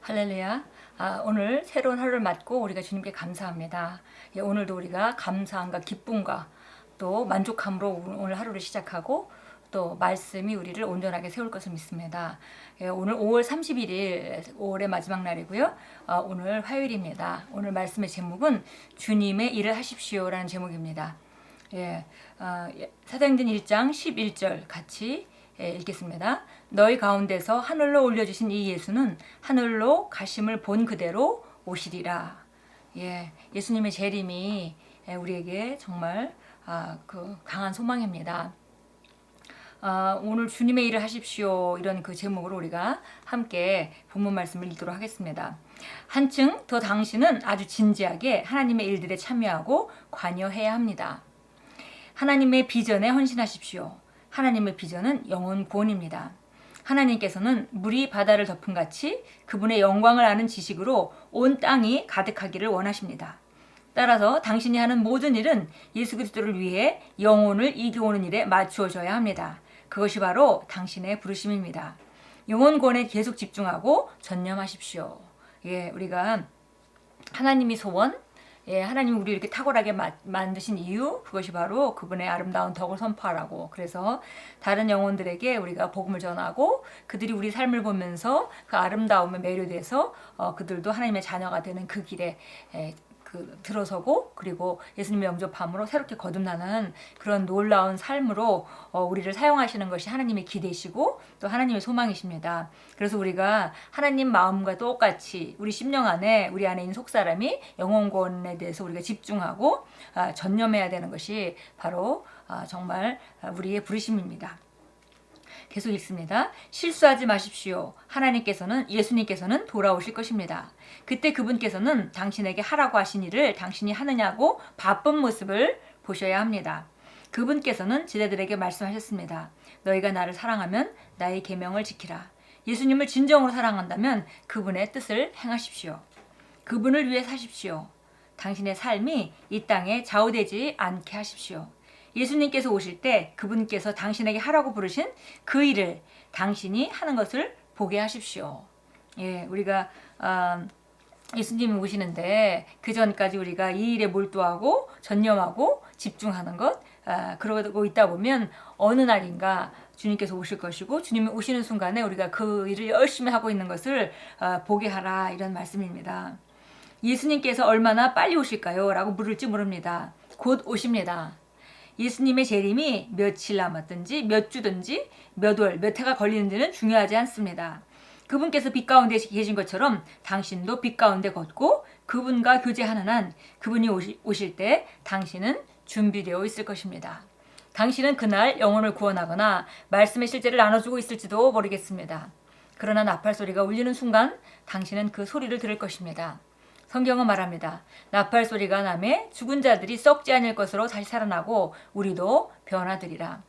할렐루야. 오늘 새로운 하루를 맞고 우리가 주님께 감사합니다. 오늘도 우리가 감사함과 기쁨과 또 만족함으로 오늘 하루를 시작하고 또 말씀이 우리를 온전하게 세울 것을 믿습니다. 오늘 5월 31일 5월의 마지막 날이고요. 오늘 화요일입니다. 오늘 말씀의 제목은 주님의 일을 하십시오라는 제목입니다. 사도행전 1장 11절 같이 읽겠습니다. 너희 가운데서 하늘로 올려주신 이 예수는 하늘로 가심을 본 그대로 오시리라. 예수님의 재림이 우리에게 정말 그 강한 소망입니다. 오늘 주님의 일을 하십시오 이런 그 제목으로 우리가 함께 본문 말씀을 읽도록 하겠습니다. 한층 더 당신은 아주 진지하게 하나님의 일들에 참여하고 관여해야 합니다. 하나님의 비전에 헌신하십시오. 하나님의 비전은 영혼 구원입니다. 하나님께서는 물이 바다를 덮은 같이 그분의 영광을 아는 지식으로 온 땅이 가득하기를 원하십니다. 따라서 당신이 하는 모든 일은 예수 그리스도를 위해 영혼을 이겨오는 일에 맞추어져야 합니다. 그것이 바로 당신의 부르심입니다. 영혼 구원에 계속 집중하고 전념하십시오. 우리가 하나님이 소원, 하나님이 우리 이렇게 탁월하게 만드신 이유, 그것이 바로 그분의 아름다운 덕을 선포하라고. 그래서 다른 영혼들에게 우리가 복음을 전하고 그들이 우리 삶을 보면서 그 아름다움에 매료돼서 그들도 하나님의 자녀가 되는 그 길에 들어서고 그리고 예수님의 영접함으로 새롭게 거듭나는 그런 놀라운 삶으로 우리를 사용하시는 것이 하나님의 기대시고 또 하나님의 소망이십니다. 그래서 우리가 하나님 마음과 똑같이 우리 심령 안에 우리 안에 있는 속사람이 영혼 구원에 대해서 우리가 집중하고 전념해야 되는 것이 바로 정말 우리의 부르심입니다. 계속 읽습니다. 실수하지 마십시오. 예수님께서는 돌아오실 것입니다. 그때 그분께서는 당신에게 하라고 하신 일을 당신이 하느냐고 바쁜 모습을 보셔야 합니다. 그분께서는 제자들에게 말씀하셨습니다. 너희가 나를 사랑하면 나의 계명을 지키라. 예수님을 진정으로 사랑한다면 그분의 뜻을 행하십시오. 그분을 위해 사십시오. 당신의 삶이 이 땅에 좌우되지 않게 하십시오. 예수님께서 오실 때 그분께서 당신에게 하라고 부르신 그 일을 당신이 하는 것을 보게 하십시오. 우리가 예수님이 오시는데 그 전까지 우리가 이 일에 몰두하고 전념하고 집중하는 것, 그러고 있다 보면 어느 날인가 주님께서 오실 것이고 주님이 오시는 순간에 우리가 그 일을 열심히 하고 있는 것을 보게 하라, 이런 말씀입니다. 예수님께서 얼마나 빨리 오실까요? 라고 물을지 모릅니다. 곧 오십니다. 예수님의 재림이 며칠 남았든지 몇 주든지 몇 월, 몇 해가 걸리는지는 중요하지 않습니다. 그분께서 빛 가운데 계신 것처럼 당신도 빛 가운데 걷고 그분과 교제하는 한 그분이 오실 때 당신은 준비되어 있을 것입니다. 당신은 그날 영혼을 구원하거나 말씀의 실제를 나눠주고 있을지도 모르겠습니다. 그러나 나팔 소리가 울리는 순간 당신은 그 소리를 들을 것입니다. 성경은 말합니다. 나팔 소리가 나매 죽은 자들이 썩지 않을 것으로 다시 살아나고 우리도 변화되리라.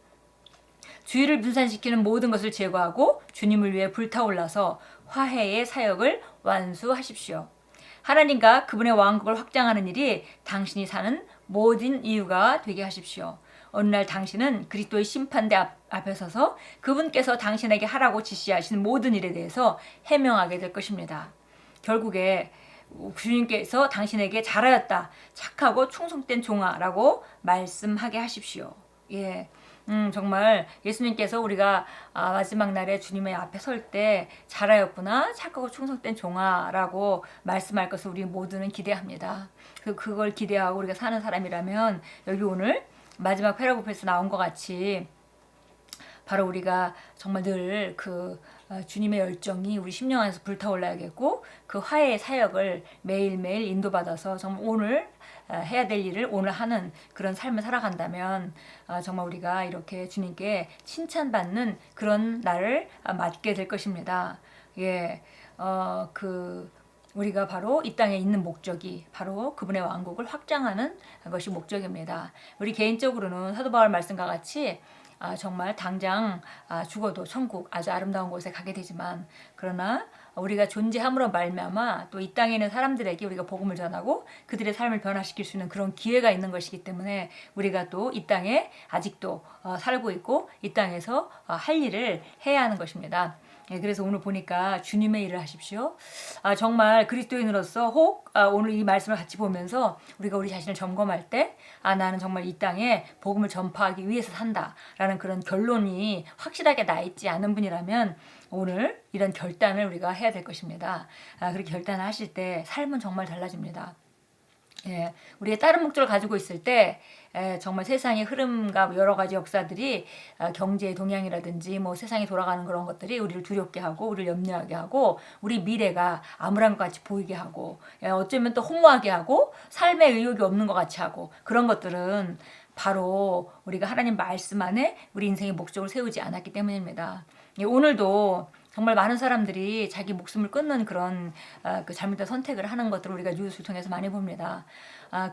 주의를 분산시키는 모든 것을 제거하고 주님을 위해 불타올라서 화해의 사역을 완수하십시오. 하나님과 그분의 왕국을 확장하는 일이 당신이 사는 모든 이유가 되게 하십시오. 어느 날 당신은 그리스도의 심판대 앞에 서서 그분께서 당신에게 하라고 지시하신 모든 일에 대해서 해명하게 될 것입니다. 결국에 주님께서 당신에게 잘하였다, 착하고 충성된 종아라고 말씀하게 하십시오. 정말 예수님께서 우리가 마지막 날에 주님의 앞에 설 때 잘하였구나, 착하고 충성된 종아라고 말씀할 것을 우리 모두는 기대합니다. 그걸 기대하고 우리가 사는 사람이라면 여기 오늘 마지막 패러그래프에서 나온 것 같이 바로 우리가 정말 늘 주님의 열정이 우리 심령 안에서 불타올라야겠고 그 화해의 사역을 매일매일 인도받아서 정말 오늘 해야 될 일을 오늘 하는 그런 삶을 살아간다면 정말 우리가 이렇게 주님께 칭찬받는 그런 날을 맞게 될 것입니다. 우리가 바로 이 땅에 있는 목적이 바로 그분의 왕국을 확장하는 것이 목적입니다. 우리 개인적으로는 사도 바울 말씀과 같이 정말 당장 죽어도 천국, 아주 아름다운 곳에 가게 되지만, 그러나 우리가 존재함으로 말미암아 또 이 땅에 있는 사람들에게 우리가 복음을 전하고 그들의 삶을 변화시킬 수 있는 그런 기회가 있는 것이기 때문에 우리가 또 이 땅에 아직도 살고 있고 이 땅에서 할 일을 해야 하는 것입니다. 예, 그래서 오늘 보니까 주님의 일을 하십시오. 정말 그리스도인으로서 오늘 이 말씀을 같이 보면서 우리가 우리 자신을 점검할 때, 나는 정말 이 땅에 복음을 전파하기 위해서 산다라는 그런 결론이 확실하게 나 있지 않은 분이라면 오늘 이런 결단을 우리가 해야 될 것입니다. 그렇게 결단을 하실 때 삶은 정말 달라집니다. 예, 우리가 다른 목적을 가지고 있을 때 정말 세상의 흐름과 여러 가지 역사들이 경제의 동향이라든지 뭐 세상이 돌아가는 그런 것들이 우리를 두렵게 하고 우리를 염려하게 하고 우리 미래가 암울한 것 같이 보이게 하고 어쩌면 또 허무하게 하고 삶에 의욕이 없는 것 같이 하고 그런 것들은 바로 우리가 하나님 말씀 안에 우리 인생의 목적을 세우지 않았기 때문입니다. 오늘도 정말 많은 사람들이 자기 목숨을 끊는 그런 그 잘못된 선택을 하는 것들을 우리가 뉴스를 통해서 많이 봅니다.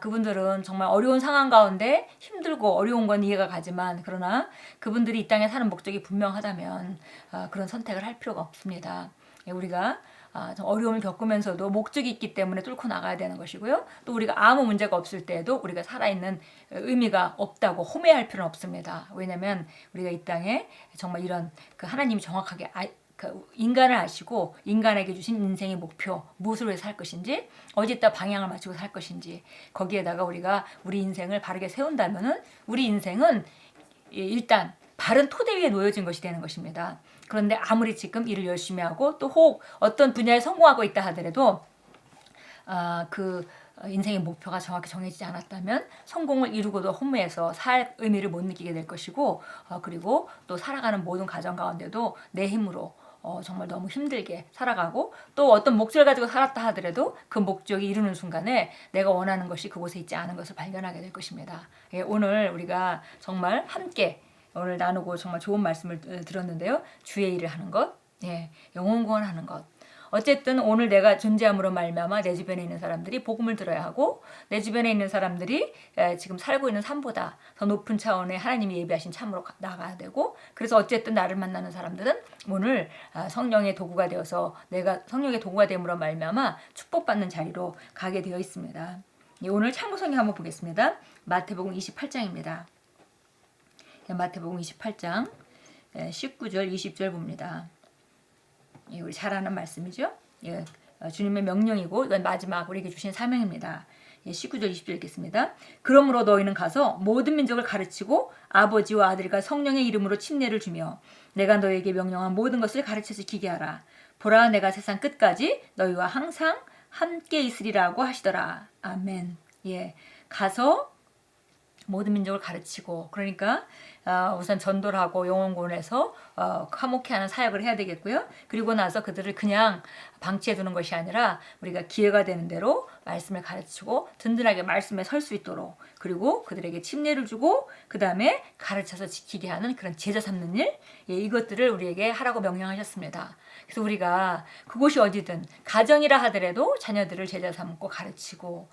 그분들은 정말 어려운 상황 가운데 힘들고 어려운 건 이해가 가지만 그러나 그분들이 이 땅에 사는 목적이 분명하다면 그런 선택을 할 필요가 없습니다. 우리가 좀 어려움을 겪으면서도 목적이 있기 때문에 뚫고 나가야 되는 것이고요. 또 우리가 아무 문제가 없을 때에도 우리가 살아있는 의미가 없다고 호매할 필요는 없습니다. 왜냐하면 우리가 이 땅에 정말 이런 그 하나님이 정확하게 그 인간을 아시고 인간에게 주신 인생의 목표, 무엇을 위해서 살 것인지, 어디에다 방향을 맞추고 살 것인지, 거기에다가 우리가 우리 인생을 바르게 세운다면은 우리 인생은 일단 바른 토대 위에 놓여진 것이 되는 것입니다. 그런데 아무리 지금 일을 열심히 하고 또 혹 어떤 분야에 성공하고 있다 하더라도 그 인생의 목표가 정확히 정해지지 않았다면 성공을 이루고도 허무해서 살 의미를 못 느끼게 될 것이고 그리고 또 살아가는 모든 가정 가운데도 내 힘으로 정말 너무 힘들게 살아가고 또 어떤 목적을 가지고 살았다 하더라도 그 목적이 이루는 순간에 내가 원하는 것이 그곳에 있지 않은 것을 발견하게 될 것입니다. 오늘 우리가 정말 함께 오늘 나누고 정말 좋은 말씀을 들었는데요. 주의 일을 하는 것, 영혼 구원하는 것. 어쨌든 오늘 내가 존재함으로 말미암아 내 주변에 있는 사람들이 복음을 들어야 하고 내 주변에 있는 사람들이 지금 살고 있는 삶보다 더 높은 차원의 하나님이 예비하신 참으로 나가야 되고 그래서 어쨌든 나를 만나는 사람들은 오늘 성령의 도구가 되어서 내가 성령의 도구가 됨으로 말미암아 축복받는 자리로 가게 되어 있습니다. 오늘 참고성경 한번 보겠습니다. 마태복음 28장입니다. 마태복음 28장 19절 20절 봅니다. 우리 잘 아는 말씀이죠. 주님의 명령이고 이건 마지막 우리에게 주신 사명입니다. 19절 20절 읽겠습니다. 그러므로 너희는 가서 모든 민족을 가르치고 아버지와 아들과 성령의 이름으로 침례를 주며 내가 너희에게 명령한 모든 것을 가르쳐 지키게 하라. 보라 내가 세상 끝까지 너희와 항상 함께 있으리라고 하시더라. 아멘. 가서 모든 민족을 가르치고 그러니까 우선 전도를 하고 영혼구원해서 화목케 하는 사역을 해야 되겠고요. 그리고 나서 그들을 그냥 방치해 두는 것이 아니라 우리가 기회가 되는 대로 말씀을 가르치고 든든하게 말씀에 설 수 있도록 그리고 그들에게 침례를 주고 그 다음에 가르쳐서 지키게 하는 그런 제자 삼는 일 이것들을 우리에게 하라고 명령하셨습니다. 그래서 우리가 그곳이 어디든 가정이라 하더라도 자녀들을 제자 삼고 가르치고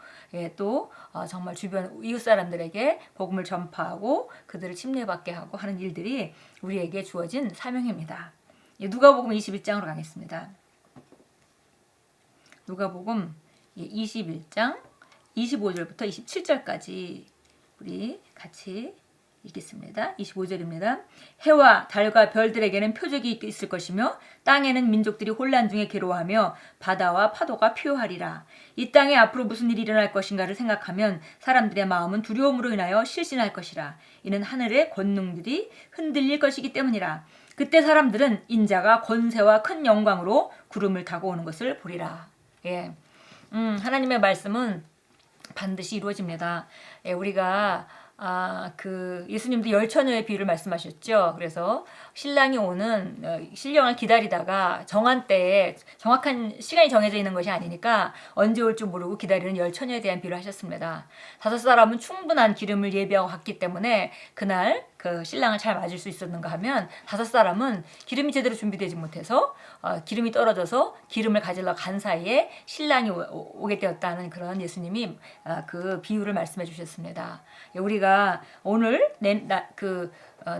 또 정말 주변 이웃 사람들에게 복음을 전파하고 그들을 침례받게 하고 하는 일들이 우리에게 주어진 사명입니다. 누가복음 21장으로 가겠습니다. 누가복음 21장 25절부터 27절까지 우리 같이 읽겠습니다. 25절입니다. 해와 달과 별들에게는 표적이 있을 것이며 땅에는 민족들이 혼란 중에 괴로워하며 바다와 파도가 피요하리라. 이 땅에 앞으로 무슨 일이 일어날 것인가를 생각하면 사람들의 마음은 두려움으로 인하여 실신할 것이라. 이는 하늘의 권능들이 흔들릴 것이기 때문이라. 그때 사람들은 인자가 권세와 큰 영광으로 구름을 타고 오는 것을 보리라. 하나님의 말씀은 반드시 이루어집니다. 우리가 그 예수님도 열처녀의 비유를 말씀하셨죠. 그래서 신랑이 오는 신령을 기다리다가 정한 때에 정확한 시간이 정해져 있는 것이 아니니까 언제 올 줄 모르고 기다리는 열처녀에 대한 비유를 하셨습니다. 5사람은 충분한 기름을 예비하고 갔기 때문에 그날 그 신랑을 잘 맞을 수 있었는가 하면 5사람은 기름이 제대로 준비되지 못해서 기름이 떨어져서 기름을 가지러 간 사이에 신랑이 오게 되었다는 그런 예수님이 그 비유를 말씀해 주셨습니다. 우리가 오늘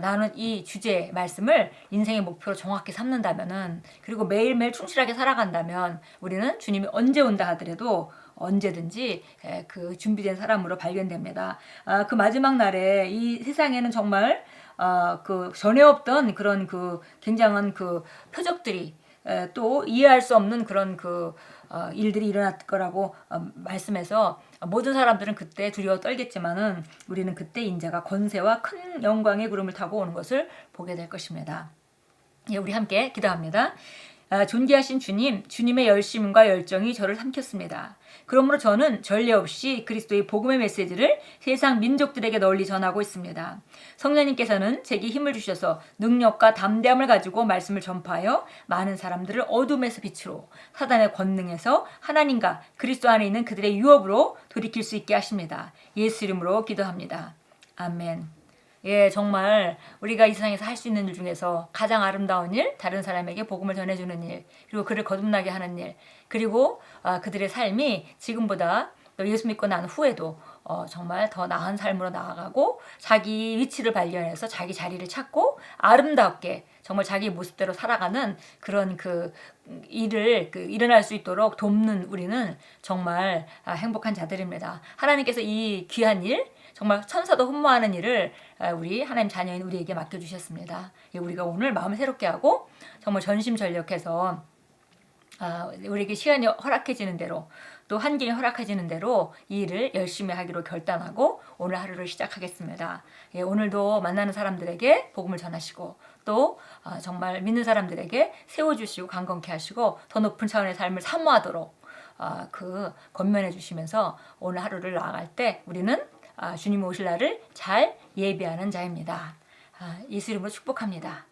나는 이 주제 말씀을 인생의 목표로 정확히 삼는다면은 그리고 매일매일 충실하게 살아간다면 우리는 주님이 언제 온다 하더라도 언제든지 그 준비된 사람으로 발견됩니다. 그 마지막 날에 이 세상에는 정말 그 전에 없던 그런 그 굉장한 그 표적들이 또 이해할 수 없는 그런 그 일들이 일어날 거라고 말씀해서 모든 사람들은 그때 두려워 떨겠지만은 우리는 그때 인자가 권세와 큰 영광의 구름을 타고 오는 것을 보게 될 것입니다. 예, 우리 함께 기도합니다. 존귀하신 주님, 주님의 열심과 열정이 저를 삼켰습니다. 그러므로 저는 전례 없이 그리스도의 복음의 메시지를 세상 민족들에게 널리 전하고 있습니다. 성령님께서는 제게 힘을 주셔서 능력과 담대함을 가지고 말씀을 전파하여 많은 사람들을 어둠에서 빛으로, 사단의 권능에서 하나님과 그리스도 안에 있는 그들의 유업으로 돌이킬 수 있게 하십니다. 예수 이름으로 기도합니다. 아멘. 예, 정말 우리가 이 세상에서 할 수 있는 일 중에서 가장 아름다운 일, 다른 사람에게 복음을 전해주는 일, 그리고 그를 거듭나게 하는 일, 그리고 그들의 삶이 지금보다 또 예수 믿고 난 후에도 정말 더 나은 삶으로 나아가고 자기 위치를 발견해서 자기 자리를 찾고 아름답게 정말 자기 모습대로 살아가는 그런 그 일을 일어날 수 있도록 돕는 우리는 정말 행복한 자들입니다. 하나님께서 이 귀한 일, 정말 천사도 흠모하는 일을 우리 하나님 자녀인 우리에게 맡겨주셨습니다. 우리가 오늘 마음을 새롭게 하고 정말 전심전력해서 우리에게 시간이 허락해지는 대로 또 환경이 허락해지는 대로 이 일을 열심히 하기로 결단하고 오늘 하루를 시작하겠습니다. 예, 오늘도 만나는 사람들에게 복음을 전하시고 또 정말 믿는 사람들에게 세워주시고 강건케 하시고 더 높은 차원의 삶을 사모하도록 권면해 주시면서 오늘 하루를 나아갈 때 우리는 주님 오실 날을 잘 예비하는 자입니다. 예수 이름으로 축복합니다.